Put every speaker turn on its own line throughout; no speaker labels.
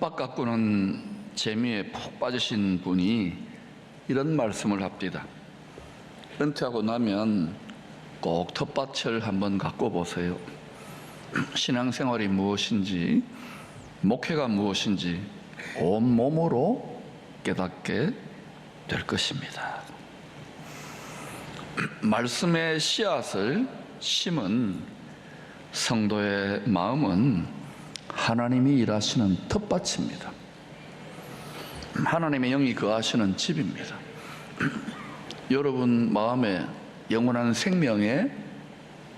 텃밭 가꾸는 재미에 푹 빠지신 분이 이런 말씀을 합니다. 은퇴하고 나면 꼭 텃밭을 한번 가꿔 보세요. 신앙생활이 무엇인지, 목회가 무엇인지 온몸으로 깨닫게 될 것입니다. 말씀의 씨앗을 심은 성도의 마음은 하나님이 일하시는 텃밭입니다. 하나님의 영이 거하시는 집입니다. 여러분 마음에 영원한 생명의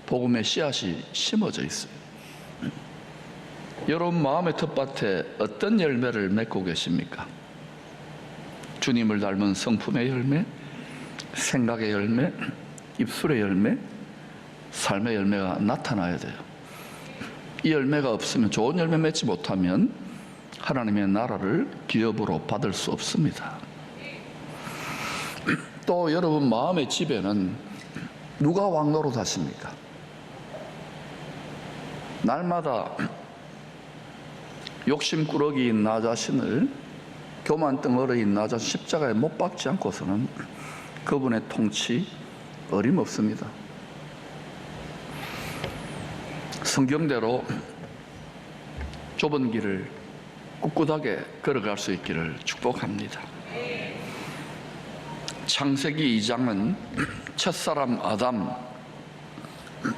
복음의 씨앗이 심어져 있어요. 여러분 마음의 텃밭에 어떤 열매를 맺고 계십니까? 주님을 닮은 성품의 열매, 생각의 열매, 입술의 열매, 삶의 열매가 나타나야 돼요. 이 열매가 없으면, 좋은 열매 맺지 못하면 하나님의 나라를 기업으로 받을 수 없습니다. 또 여러분 마음의 집에는 누가 왕노릇 하십니까? 날마다 욕심꾸러기인 나 자신을, 교만덩어리인 나 자신 십자가에 못 박지 않고서는 그분의 통치 어림없습니다. 성경대로 좁은 길을 꿋꿋하게 걸어갈 수 있기를 축복합니다. 창세기 2장은 첫사람 아담,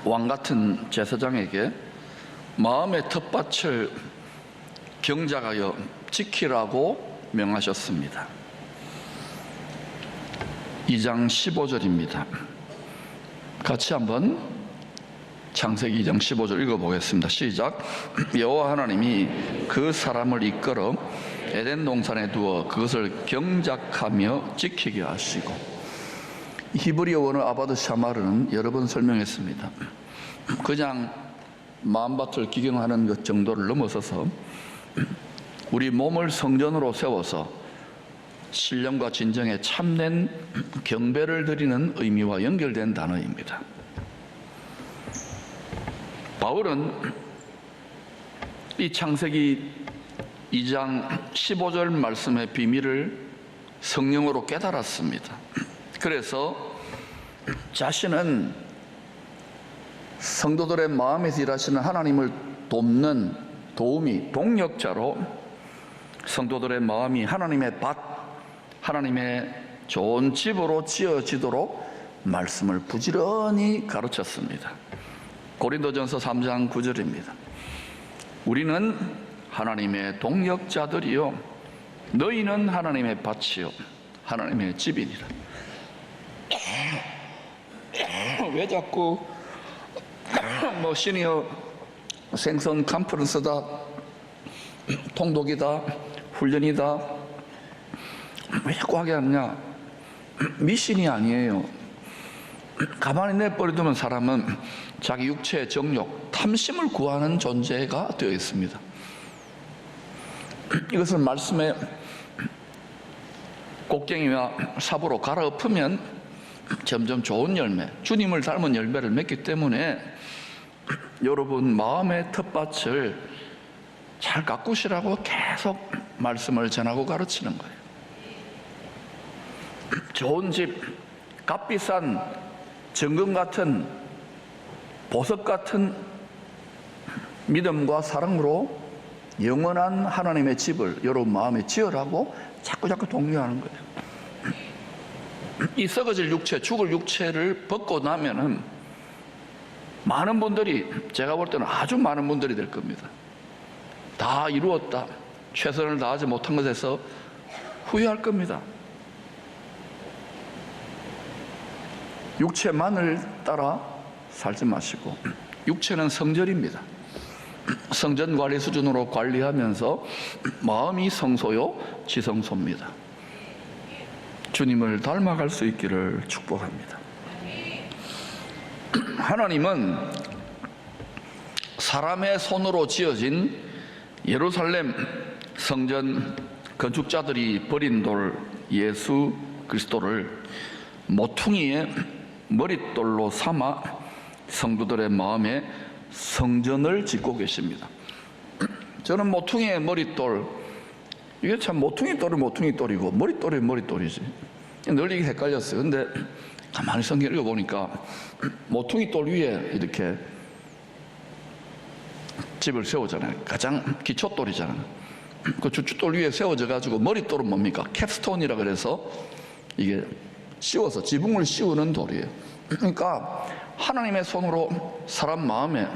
왕같은 제사장에게 마음의 텃밭을 경작하여 지키라고 명하셨습니다. 2장 15절입니다. 같이 한번 창세기 2장 15절 읽어보겠습니다. 시작. 여호와 하나님이 그 사람을 이끌어 에덴 동산에 두어 그것을 경작하며 지키게 하시고, 히브리어 원어 아바드 샤마르는 여러 번 설명했습니다. 그냥 마음밭을 기경하는 것 정도를 넘어서서 우리 몸을 성전으로 세워서 신령과 진정에 참된 경배를 드리는 의미와 연결된 단어입니다. 바울은 이 창세기 2장 15절 말씀의 비밀을 성령으로 깨달았습니다. 그래서 자신은 성도들의 마음에서 일하시는 하나님을 돕는 도우미, 동역자로 성도들의 마음이 하나님의 밭, 하나님의 좋은 집으로 지어지도록 말씀을 부지런히 가르쳤습니다. 고린도전서 3장 9절입니다. 우리는 하나님의 동역자들이요 너희는 하나님의 밭이요 하나님의 집이니라. 왜 자꾸 시니어 생선 컨퍼런스다, 통독이다, 훈련이다 왜 자꾸 하게 하느냐? 미신이 아니에요. 가만히 내버려두면 사람은 자기 육체의 정욕, 탐심을 구하는 존재가 되어 있습니다. 이것을 말씀의 곡괭이와 삽으로 갈아엎으면 점점 좋은 열매, 주님을 닮은 열매를 맺기 때문에 여러분 마음의 텃밭을 잘 가꾸시라고 계속 말씀을 전하고 가르치는 거예요. 좋은 집, 값비싼 정금 같은, 보석 같은 믿음과 사랑으로 영원한 하나님의 집을 여러분 마음에 지으라고 자꾸 독려하는 거예요. 이 썩어질 육체, 죽을 육체를 벗고 나면은 많은 분들이, 제가 볼 때는 아주 많은 분들이 될 겁니다. 다 이루었다, 최선을 다하지 못한 것에서 후회할 겁니다. 육체만을 따라 살지 마시고, 육체는 성전입니다. 성전 관리 수준으로 관리하면서 마음이 성소요 지성소입니다. 주님을 닮아갈 수 있기를 축복합니다. 하나님은 사람의 손으로 지어진 예루살렘 성전 건축자들이 버린 돌 예수 그리스도를 모퉁이의 머릿돌로 삼아 성도들의 마음에 성전을 짓고 계십니다. 저는 모퉁이의 머릿돌, 이게 참 모퉁이돌이고 머릿돌이지. 늘 이게 헷갈렸어요. 근데 가만히 성경 읽어보니까 모퉁이돌 위에 이렇게 집을 세우잖아요. 가장 기초돌이잖아요. 그 주춧돌 위에 세워져 가지고 머릿돌은 뭡니까? 캡스톤이라 그래서 이게 씌워서 지붕을 씌우는 돌이에요. 그러니까 하나님의 손으로 사람 마음에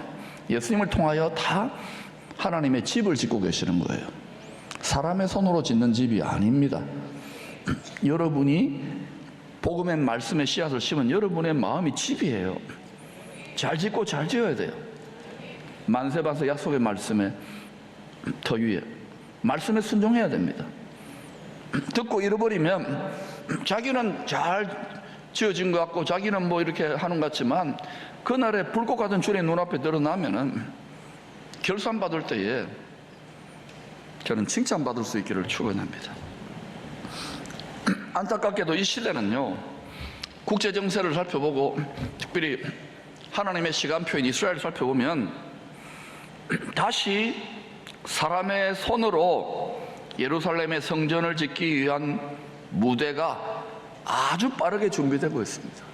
예수님을 통하여 다 하나님의 집을 짓고 계시는 거예요. 사람의 손으로 짓는 집이 아닙니다. 여러분이 복음의 말씀의 씨앗을 심은 여러분의 마음이 집이에요. 잘 짓고 잘 지어야 돼요. 만세반세 약속의 말씀에 터 위에 말씀에 순종해야 됩니다. 듣고 잃어버리면 자기는 잘 지어진 것 같고 자기는 뭐 이렇게 하는 것 같지만 그날에 불꽃 같은 주의 눈앞에 드러나면은 결산받을 때에 저는 칭찬받을 수 있기를 축원합니다. 안타깝게도 이 시대는요, 국제 정세를 살펴보고 특별히 하나님의 시간표인 이스라엘을 살펴보면 다시 사람의 손으로 예루살렘의 성전을 짓기 위한 무대가 아주 빠르게 준비되고 있습니다.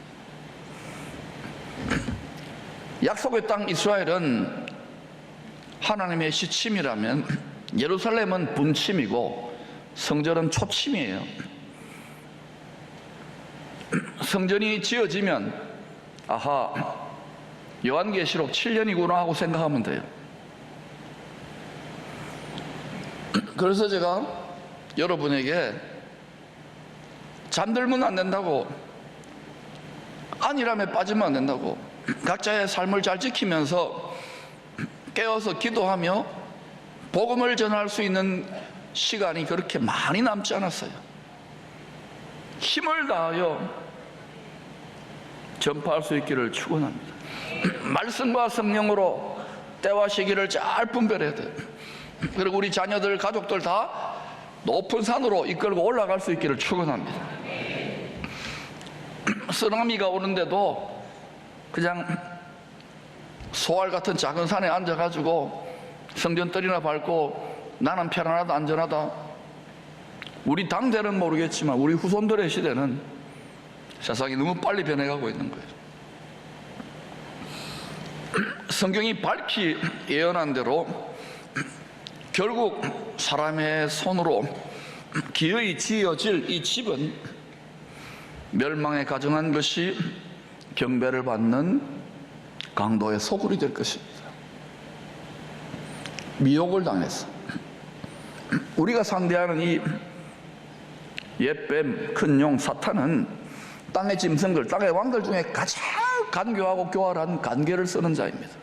약속의 땅 이스라엘은 하나님의 시침이라면 예루살렘은 분침이고 성전은 초침이에요. 성전이 지어지면 아하, 요한계시록 7년이구나 하고 생각하면 돼요. 그래서 제가 여러분에게 잠들면 안 된다고, 안일함에 빠지면 안 된다고, 각자의 삶을 잘 지키면서 깨어서 기도하며 복음을 전할 수 있는 시간이 그렇게 많이 남지 않았어요. 힘을 다하여 전파할 수 있기를 축원합니다. 말씀과 성령으로 때와 시기를 잘 분별해야 돼요. 그리고 우리 자녀들, 가족들 다 높은 산으로 이끌고 올라갈 수 있기를 축원합니다. 쓰나미가 오는데도 그냥 소알 같은 작은 산에 앉아가지고 성전뜰이나 밟고 나는 편안하다, 안전하다. 우리 당대는 모르겠지만 우리 후손들의 시대는 세상이 너무 빨리 변해가고 있는 거예요. 성경이 밝히 예언한 대로 결국 사람의 손으로 기어이 지어질 이 집은 멸망에 가정한 것이 경배를 받는 강도의 소굴이 될 것입니다. 미혹을 당해서 우리가 상대하는 이 옛뱀, 큰 용, 사탄은 땅의 짐승들, 땅의 왕들 중에 가장 간교하고 교활한 간계를 쓰는 자입니다.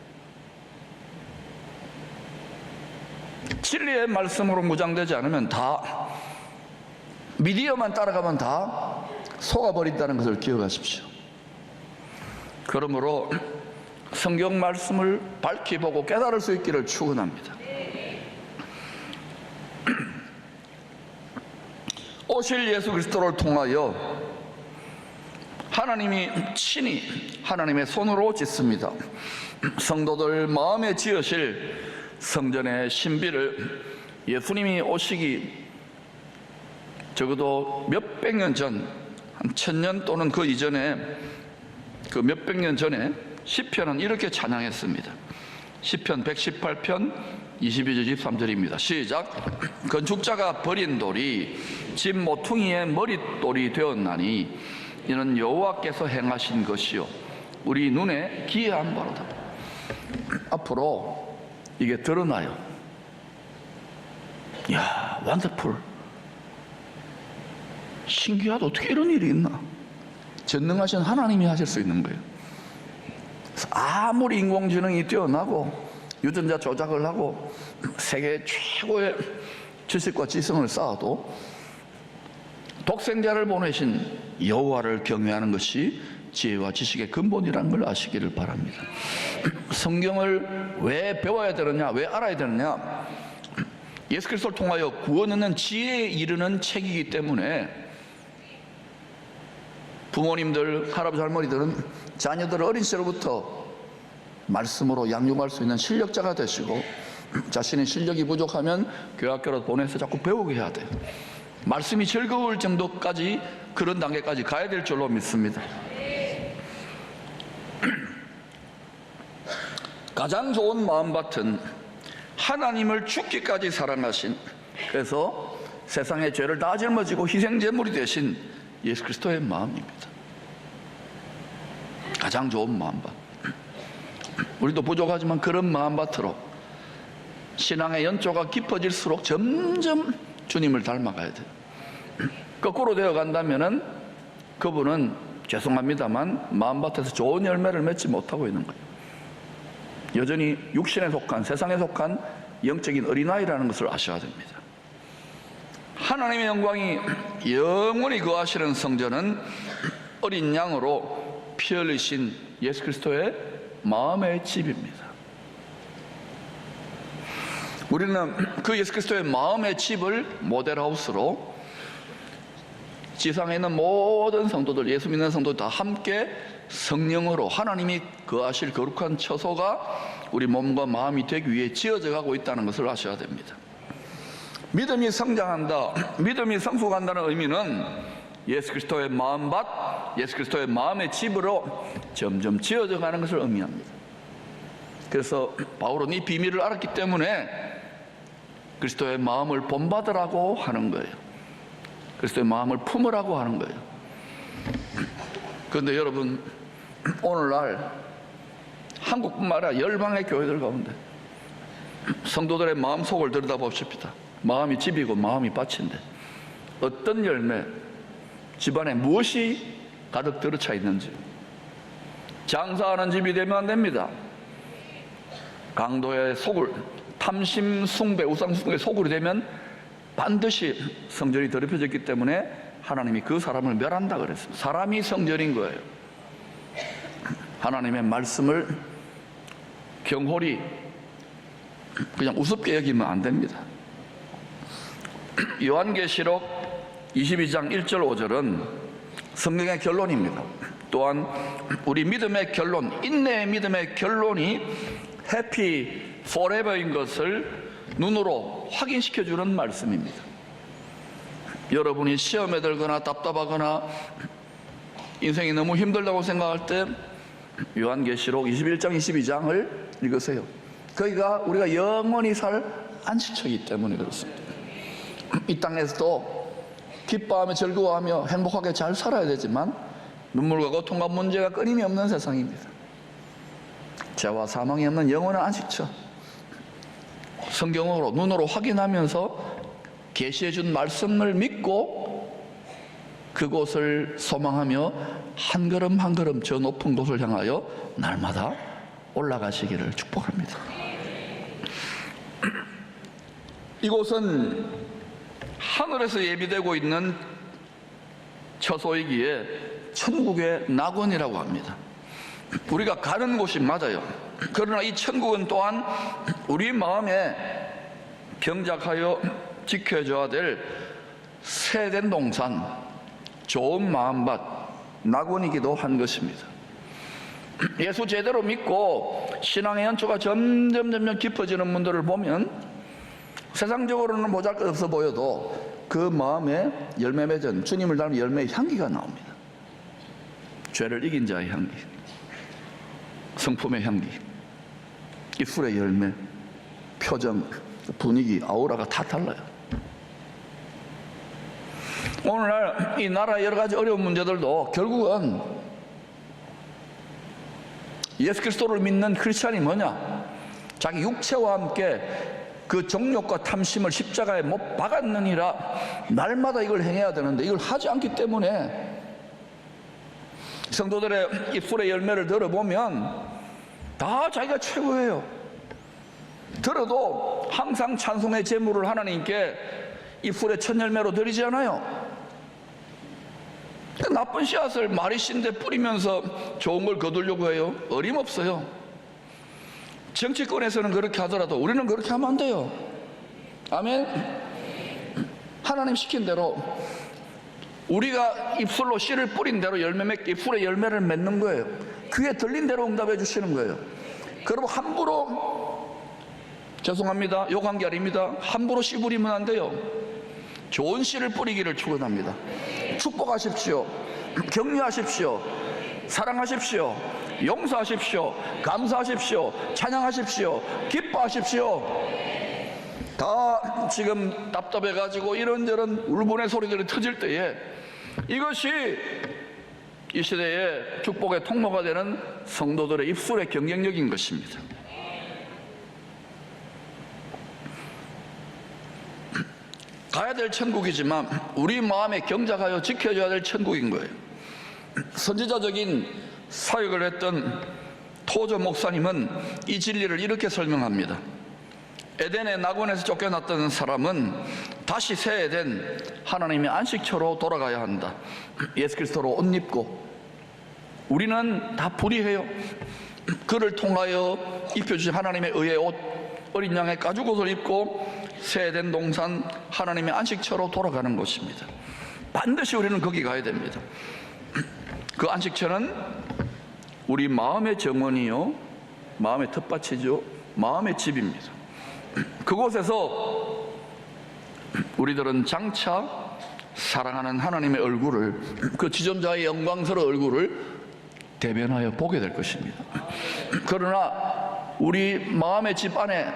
진리의 말씀으로 무장되지 않으면 다, 미디어만 따라가면 다 속아버린다는 것을 기억하십시오. 그러므로 성경 말씀을 밝히 보고 깨달을 수 있기를 축원합니다. 오실 예수 그리스도를 통하여 하나님이 친히 하나님의 손으로 짓습니다. 성도들 마음에 지으실 성전의 신비를 예수님이 오시기 적어도 몇백 년 전, 한 1000년 또는 그 이전에, 그 몇백 년 전에 시편은 이렇게 찬양했습니다. 시편 118편 22절 23절입니다. 시작. 건축자가 버린 돌이 집 모퉁이의 머릿돌이 되었나니 이는 여호와께서 행하신 것이요 우리 눈에 기이한 바로다. 앞으로 이게 드러나요. 이야, 원더풀, 신기하다. 어떻게 이런 일이 있나. 전능하신 하나님이 하실 수 있는 거예요. 아무리 인공지능이 뛰어나고 유전자 조작을 하고 세계 최고의 지식과 지성을 쌓아도 독생자를 보내신 여호와를 경외하는 것이 지혜와 지식의 근본이라는 걸 아시기를 바랍니다. 성경을 왜 배워야 되느냐, 왜 알아야 되느냐? 예수 그리스도를 통하여 구원하는 지혜에 이르는 책이기 때문에 부모님들, 할아버지 할머니들은 자녀들을 어린 시절부터 말씀으로 양육할 수 있는 실력자가 되시고 자신의 실력이 부족하면 교회학교로 보내서 자꾸 배우게 해야 돼요. 말씀이 즐거울 정도까지, 그런 단계까지 가야 될 줄로 믿습니다. 가장 좋은 마음밭은 하나님을 죽기까지 사랑하신, 그래서 세상의 죄를 다 짊어지고 희생제물이 되신 예수 그리스도의 마음입니다. 가장 좋은 마음밭. 우리도 부족하지만 그런 마음밭으로 신앙의 연조가 깊어질수록 점점 주님을 닮아가야 돼요. 거꾸로 되어 간다면은 그분은 죄송합니다만 마음밭에서 좋은 열매를 맺지 못하고 있는 거예요. 여전히 육신에 속한, 세상에 속한 영적인 어린아이라는 것을 아셔야 됩니다. 하나님의 영광이 영원히 거하시는 성전은 어린 양으로 피 흘리신 예수 그리스도의 마음의 집입니다. 우리는 그 예수 그리스도의 마음의 집을 모델하우스로 지상에 있는 모든 성도들, 예수 믿는 성도들 다 함께 성령으로 하나님이 거하실 거룩한 처소가 우리 몸과 마음이 되기 위해 지어져 가고 있다는 것을 아셔야 됩니다. 믿음이 성장한다, 믿음이 성숙한다는 의미는 예수 그리스도의 마음밭, 예수 그리스도의 마음의 집으로 점점 지어져 가는 것을 의미합니다. 그래서 바울은 이 비밀을 알았기 때문에 그리스도의 마음을 본받으라고 하는 거예요. 그리스도의 마음을 품으라고 하는 거예요. 그런데 여러분, 오늘날 한국뿐만 아니라 열방의 교회들 가운데 성도들의 마음속을 들여다봅시다. 마음이 집이고 마음이 밭인데 어떤 열매, 집안에 무엇이 가득 들어차 있는지. 장사하는 집이 되면 안 됩니다. 강도의 소굴, 탐심 숭배, 우상 숭배의 소굴이 되면 반드시 성전이 더럽혀졌기 때문에 하나님이 그 사람을 멸한다 그랬습니다. 사람이 성전인 거예요. 하나님의 말씀을 경홀히 그냥 우습게 여기면 안 됩니다. 요한계시록 22장 1절 5절은 성경의 결론입니다. 또한 우리 믿음의 결론, 인내의 믿음의 결론이 해피 포레버인 것을 눈으로 확인시켜주는 말씀입니다. 여러분이 시험에 들거나 답답하거나 인생이 너무 힘들다고 생각할 때 요한계시록 21장 22장을 읽으세요. 거기가 우리가 영원히 살 안식처이기 때문에 그렇습니다. 이 땅에서도 기뻐하며 즐거워하며 행복하게 잘 살아야 되지만 눈물과 고통과 문제가 끊임이 없는 세상입니다. 죄와 사망이 없는 영원한 안식처, 성경으로 눈으로 확인하면서 계시해 준 말씀을 믿고 그곳을 소망하며 한 걸음 한 걸음 저 높은 곳을 향하여 날마다 올라가시기를 축복합니다. 이곳은 하늘에서 예비되고 있는 처소이기에 천국의 낙원이라고 합니다. 우리가 가는 곳이 맞아요. 그러나 이 천국은 또한 우리 마음에 경작하여 지켜줘야 될 세된 동산, 좋은 마음밭, 낙원이기도 한 것입니다. 예수 제대로 믿고 신앙의 연초가 점점 깊어지는 분들을 보면 세상적으로는 보잘것없어 보여도 그 마음에 열매 맺은 주님을 닮은 열매의 향기가 나옵니다. 죄를 이긴 자의 향기, 성품의 향기, 입술의 열매, 표정, 분위기, 아우라가 다 달라요. 오늘날 이 나라의 여러 가지 어려운 문제들도 결국은 예수 그리스도를 믿는 크리스찬이 뭐냐? 자기 육체와 함께 그 정욕과 탐심을 십자가에 못 박았느니라 날마다 이걸 행해야 되는데 이걸 하지 않기 때문에 성도들의 입술의 열매를 들어보면 다 자기가 최고예요. 들어도 항상 찬송의 제물을 하나님께 입술의 첫 열매로 드리지 않아요. 나쁜 씨앗을 마리신데 뿌리면서 좋은 걸 거두려고 해요. 어림없어요. 정치권에서는 그렇게 하더라도 우리는 그렇게 하면 안 돼요. 아멘. 하나님 시킨 대로 우리가 입술로 씨를 뿌린 대로 열매 맺게 입술의 열매를 맺는 거예요. 귀에 들린 대로 응답해 주시는 거예요. 그리고 함부로 죄송합니다. 욕한 게 아닙니다. 함부로 씨 부리면 안 돼요. 좋은 씨를 뿌리기를 축원합니다. 축복하십시오. 격려하십시오. 사랑하십시오. 용서하십시오. 감사하십시오. 찬양하십시오. 기뻐하십시오. 다 지금 답답해가지고 이런저런 울분의 소리들이 터질 때에 이것이 이 시대의 축복의 통로가 되는 성도들의 입술의 경쟁력인 것입니다. 가야 될 천국이지만 우리 마음에 경작하여 지켜줘야 될 천국인 거예요. 선지자적인 사역을 했던 토저 목사님은 이 진리를 이렇게 설명합니다. 에덴의 낙원에서 쫓겨났던 사람은 다시 새 에덴 하나님의 안식처로 돌아가야 한다. 예수 그리스도로 옷 입고 우리는 다 불의해요. 그를 통하여 입혀주신 하나님의 의의 옷, 어린 양의 가죽옷을 입고 새 에덴 동산 하나님의 안식처로 돌아가는 것입니다. 반드시 우리는 거기 가야 됩니다. 그 안식처는 우리 마음의 정원이요, 마음의 텃밭이죠, 마음의 집입니다. 그곳에서 우리들은 장차 사랑하는 하나님의 얼굴을, 그 지존자의 영광스러운 얼굴을 대변하여 보게 될 것입니다. 그러나 우리 마음의 집 안에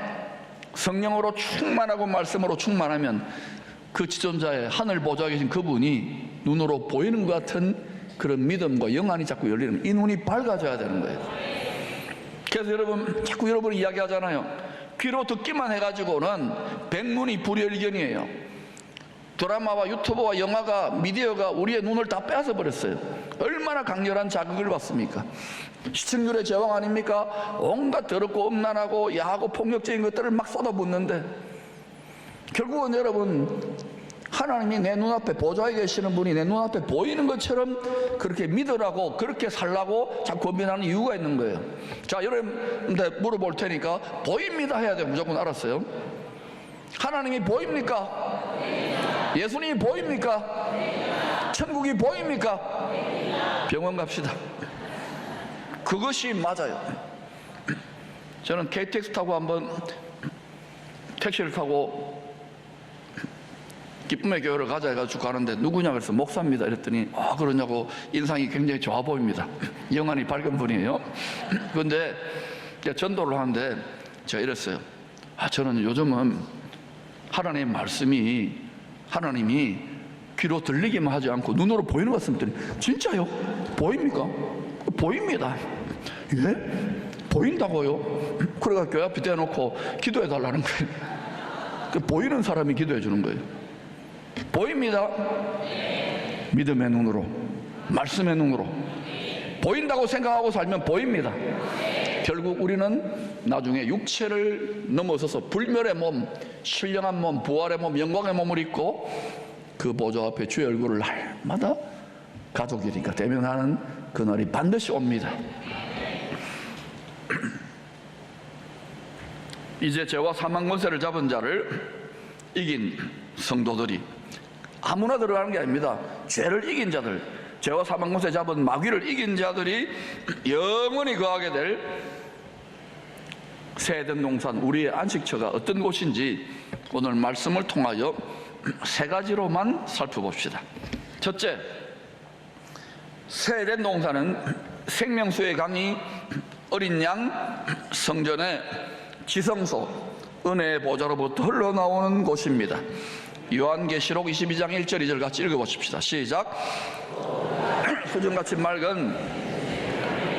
성령으로 충만하고 말씀으로 충만하면 그 지존자의 하늘 보좌에 계신 그분이 눈으로 보이는 것 같은 그런 믿음과 영안이 자꾸 열리는, 이 눈이 밝아져야 되는 거예요. 그래서 여러분, 자꾸 여러분이 이야기하잖아요. 귀로 듣기만 해가지고는 백문이 불여일견이에요. 드라마와 유튜브와 영화가, 미디어가 우리의 눈을 다 빼앗아 버렸어요. 얼마나 강렬한 자극을 받습니까? 시청률의 제왕 아닙니까? 온갖 더럽고 음란하고 야하고 폭력적인 것들을 막 쏟아붓는데 결국은 여러분, 하나님이 내 눈앞에 보좌에 계시는 분이 내 눈앞에 보이는 것처럼 그렇게 믿으라고, 그렇게 살라고 자꾸 권면하는 이유가 있는 거예요. 자, 여러분한테 물어볼 테니까 보입니다 해야 돼요. 무조건. 알았어요? 하나님이 보입니까? 예수님이 보입니까? 천국이 보입니까? 병원 갑시다. 그것이 맞아요. 저는 KTX 타고 한번 택시를 타고 기쁨의 교회를 가자 해가지고 가는데 누구냐 그래서 목사입니다 이랬더니 그러냐고 인상이 굉장히 좋아 보입니다. 영안이 밝은 분이에요. 그런데 전도를 하는데 제가 이랬어요. 저는 요즘은 하나님의 말씀이, 하나님이 귀로 들리기만 하지 않고 눈으로 보이는 것 같습니다. 진짜요? 보입니까? 보입니다. 예? 보인다고요? 그래가 교회 앞에 대놓고 기도해 달라는 거예요. 보이는 사람이 기도해 주는 거예요. 보입니다. 믿음의 눈으로, 말씀의 눈으로 보인다고 생각하고 살면 보입니다. 결국 우리는 나중에 육체를 넘어서서 불멸의 몸, 신령한 몸, 부활의 몸, 영광의 몸을 입고 그 보좌 앞에 주의 얼굴을 날마다 가족이니까 대면하는 그날이 반드시 옵니다. 이제 죄와 사망 권세를 잡은 자를 이긴 성도들이, 아무나 들어가는 게 아닙니다. 죄를 이긴 자들, 죄와 사망 권세 잡은 마귀를 이긴 자들이 영원히 거하게 될 새 에덴 동산, 우리의 안식처가 어떤 곳인지 오늘 말씀을 통하여 세 가지로만 살펴봅시다. 첫째, 새 에덴 동산은 생명수의 강이, 어린 양, 성전의 지성소, 은혜의 보좌로부터 흘러나오는 곳입니다. 요한계시록 22장 1절 2절 같이 읽어보십시다. 시작. 수정같이 맑은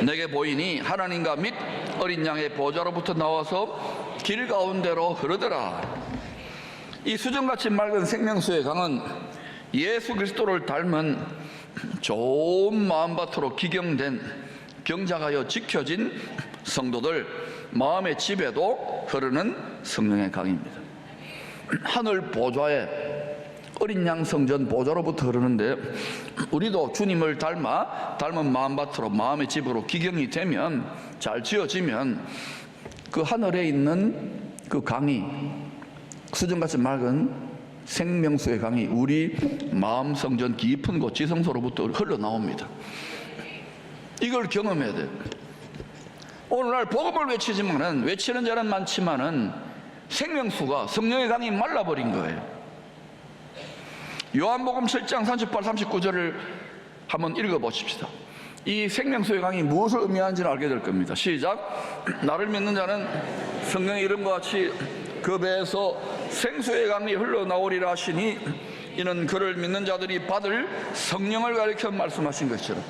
내게 보이니 하나님과 및 어린 양의 보좌로부터 나와서 길 가운데로 흐르더라. 이 수정같이 맑은 생명수의 강은 예수 그리스도를 닮은 좋은 마음밭으로 기경된, 경작하여 지켜진 성도들 마음의 집에도 흐르는 성령의 강입니다. 하늘 보좌에, 어린 양 성전 보좌로부터 흐르는데 우리도 주님을 닮은 마음밭으로, 마음의 집으로 기경이 되면, 잘 지어지면 그 하늘에 있는 그 강이, 수정같이 맑은 생명수의 강이 우리 마음 성전 깊은 곳 지성소로부터 흘러나옵니다. 이걸 경험해야 돼요. 오늘날 복음을 외치지만은, 외치는 자는 많지만은 생명수가, 성령의 강이 말라버린 거예요. 요한복음 7장 38, 39절을 한번 읽어보십시다. 이 생명수의 강이 무엇을 의미하는지를 알게 될 겁니다. 시작. 나를 믿는 자는 성령의 이름과 같이 그 배에서 생수의 강이 흘러나오리라 하시니 이는 그를 믿는 자들이 받을 성령을 가리켜 말씀하신 것처럼,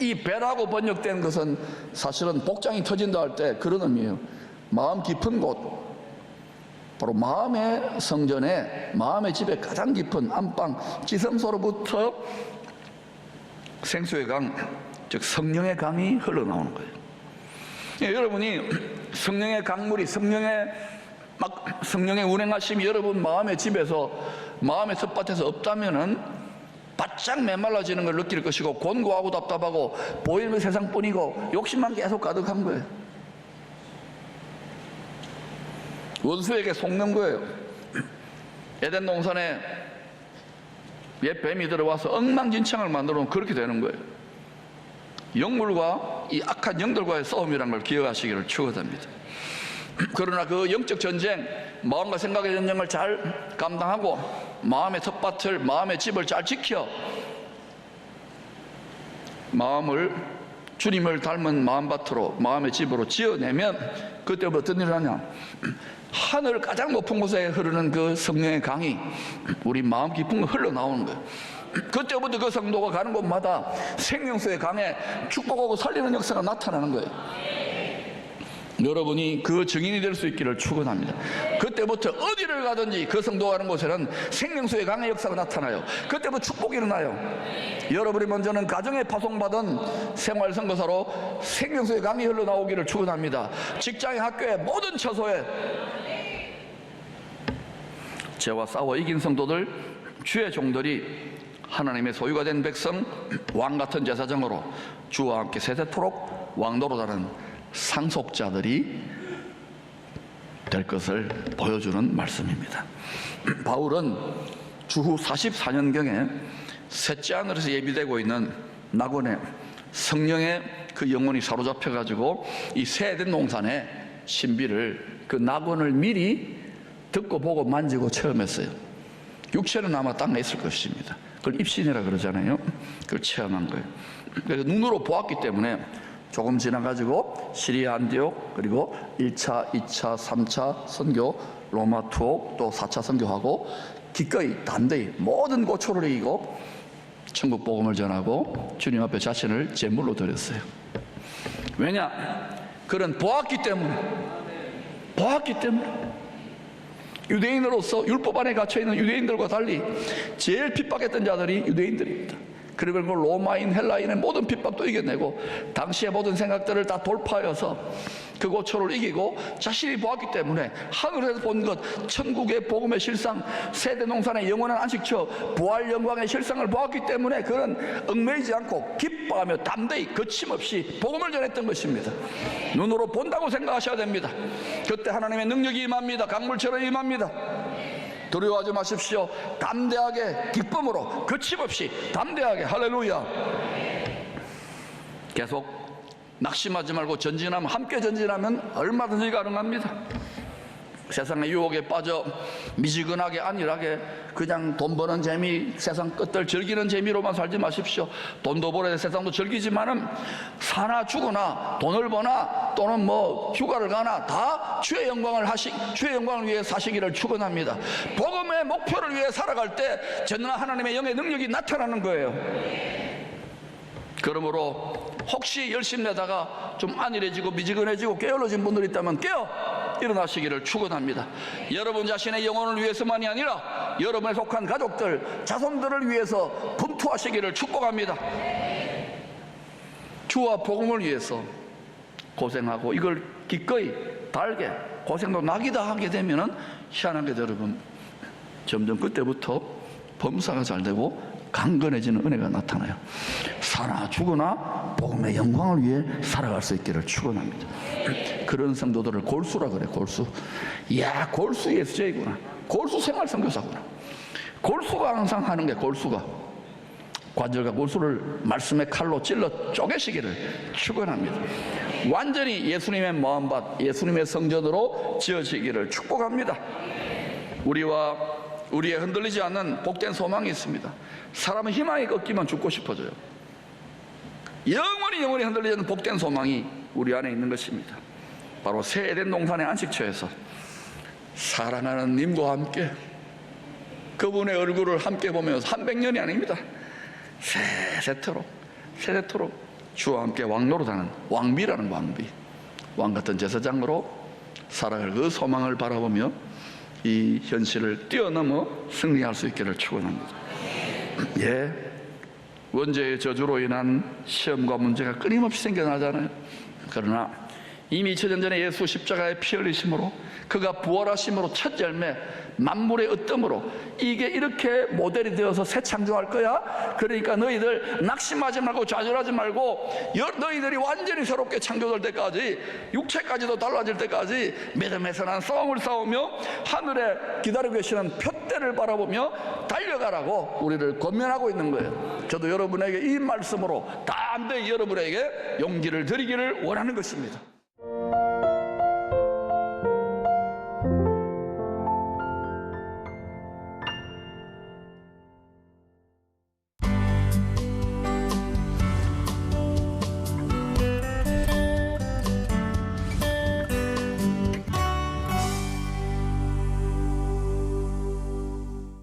이 배라고 번역된 것은 사실은 복장이 터진다 할 때 그런 의미예요. 마음 깊은 곳, 바로 마음의 성전에, 마음의 집에 가장 깊은 안방 지성소로부터 생수의 강, 즉 성령의 강이 흘러나오는 거예요. 예, 여러분이 성령의 강물이, 성령의 운행하심이 여러분 마음의 집에서, 마음의 텃밭에서 없다면은 바짝 메말라지는 걸 느낄 것이고, 곤고하고 답답하고 보이는 건 세상뿐이고 욕심만 계속 가득한 거예요. 원수에게 속는 거예요. 에덴 동산에 옛 뱀이 들어와서 엉망진창을 만들어 놓으면 그렇게 되는 거예요. 영물과 이 악한 영들과의 싸움이라는 걸 기억하시기를 축원합니다. 그러나 그 영적 전쟁, 마음과 생각의 전쟁을 잘 감당하고 마음의 텃밭을, 마음의 집을 잘 지켜 마음을 주님을 닮은 마음밭으로, 마음의 집으로 지어내면 그때부터 어떤 일을 하냐, 하늘 가장 높은 곳에 흐르는 그 성령의 강이 우리 마음 깊은 거 흘러나오는 거예요. 그때부터 그 성도가 가는 곳마다 생명수의 강에 축복하고 살리는 역사가 나타나는 거예요. 여러분이 그 증인이 될 수 있기를 축원합니다. 그때부터 어디를 가든지 그 성도가 가는 곳에는 생명수의 강의 역사가 나타나요. 그때부터 축복이 일어나요. 여러분이 먼저는 가정에 파송받은 생활선교사로 생명수의 강이 흘러나오기를 축원합니다. 직장에, 학교에, 모든 처소에 죄와 싸워 이긴 성도들, 주의 종들이 하나님의 소유가 된 백성, 왕같은 제사장으로 주와 함께 세세토록 왕노릇하는 상속자들이 될 것을 보여주는 말씀입니다. 바울은 주후 44년경에 셋째 하늘에서 예비되고 있는 낙원에 성령의 그 영혼이 사로잡혀가지고 이 새 에덴 동산의 신비를, 그 낙원을 미리 듣고 보고 만지고 체험했어요. 육체는 아마 땅에 있을 것입니다. 그걸 입신이라 그러잖아요. 그걸 체험한 거예요. 그래서 눈으로 보았기 때문에 조금 지나가지고 시리아 안디옥, 그리고 1차, 2차, 3차 선교, 로마 투옥, 또 4차 선교하고 기꺼이 담대히 모든 고초를 이기고 천국 복음을 전하고 주님 앞에 자신을 제물로 드렸어요. 왜냐? 그런 보았기 때문에. 유대인으로서 율법 안에 갇혀있는 유대인들과 달리 제일 핍박했던 자들이 유대인들입니다. 그리고 로마인, 헬라인의 모든 핍박도 이겨내고 당시의 모든 생각들을 다 돌파하여서 그 고초를 이기고 자신이 보았기 때문에 하늘에서 본 것, 천국의 복음의 실상, 세대 농산의 영원한 안식처, 부활 영광의 실상을 보았기 때문에 그는 얽매이지 않고 기뻐하며 담대히 거침없이 복음을 전했던 것입니다. 눈으로 본다고 생각하셔야 됩니다. 그때 하나님의 능력이 임합니다. 강물처럼 임합니다. 두려워하지 마십시오. 담대하게, 기쁨으로, 거침없이 담대하게. 할렐루야. 계속 낙심하지 말고 전진하면, 함께 전진하면 얼마든지 가능합니다. 세상의 유혹에 빠져 미지근하게 안일하게 그냥 돈 버는 재미, 세상 끝들 즐기는 재미로만 살지 마십시오. 돈도 벌어야 세상도 즐기지만은 사나 죽으나 돈을 버나 또는 뭐 휴가를 가나 다 주의 영광을 위해 사시기를 축원합니다. 복음의 목표를 위해 살아갈 때 전능한 하나님의 영의 능력이 나타나는 거예요. 그러므로 혹시 열심히 내다가 좀 안일해지고 미지근해지고 게을러진 분들이 있다면 일어나시기를 축원합니다. 여러분 자신의 영혼을 위해서만이 아니라 여러분에 속한 가족들, 자손들을 위해서 분투하시기를 축복합니다. 주와 복음을 위해서 고생하고 이걸 기꺼이 달게 고생도 낙이다 하게 되면은 희한하게 여러분 점점 그때부터 범사가 잘 되고 강건해지는 은혜가 나타나요. 사나 죽으나 복음의 영광을 위해 살아갈 수 있기를 축원합니다. 그런 성도들을 골수라 그래. 골수. 이야, 골수 예수제이구나. 골수 생활 선교사구나. 골수가 항상 하는 게, 골수가 관절과 골수를 말씀의 칼로 찔러 쪼개시기를 축원합니다. 완전히 예수님의 마음밭, 예수님의 성전으로 지어지기를 축복합니다. 우리의 흔들리지 않는 복된 소망이 있습니다. 사람은 희망이 꺾이면 죽고 싶어져요. 영원히 흔들리지 않는 복된 소망이 우리 안에 있는 것입니다. 바로 새 에덴 동산의 안식처에서 사랑하는 님과 함께 그분의 얼굴을 함께 보면서 300년이 아닙니다. 세세토록 주와 함께 왕노릇하는 왕비라는 왕 같은 제사장으로 살아갈 그 소망을 바라보며 이 현실을 뛰어넘어 승리할 수 있기를 축원합니다. 예, 원죄의 저주로 인한 시험과 문제가 끊임없이 생겨나잖아요. 그러나 이미 2000년 전에 예수 십자가의 피 흘리심으로 그가 부활하심으로 첫 열매 만물의 으뜸으로 이게 이렇게 모델이 되어서 새 창조할 거야. 그러니까 너희들 낙심하지 말고 좌절하지 말고 너희들이 완전히 새롭게 창조될 때까지 육체까지도 달라질 때까지 믿음에서 난 싸움을 싸우며 하늘에 기다리고 계시는 표대를 바라보며 달려가라고 우리를 권면하고 있는 거예요. 저도 여러분에게 이 말씀으로 담대히 여러분에게 용기를 드리기를 원하는 것입니다.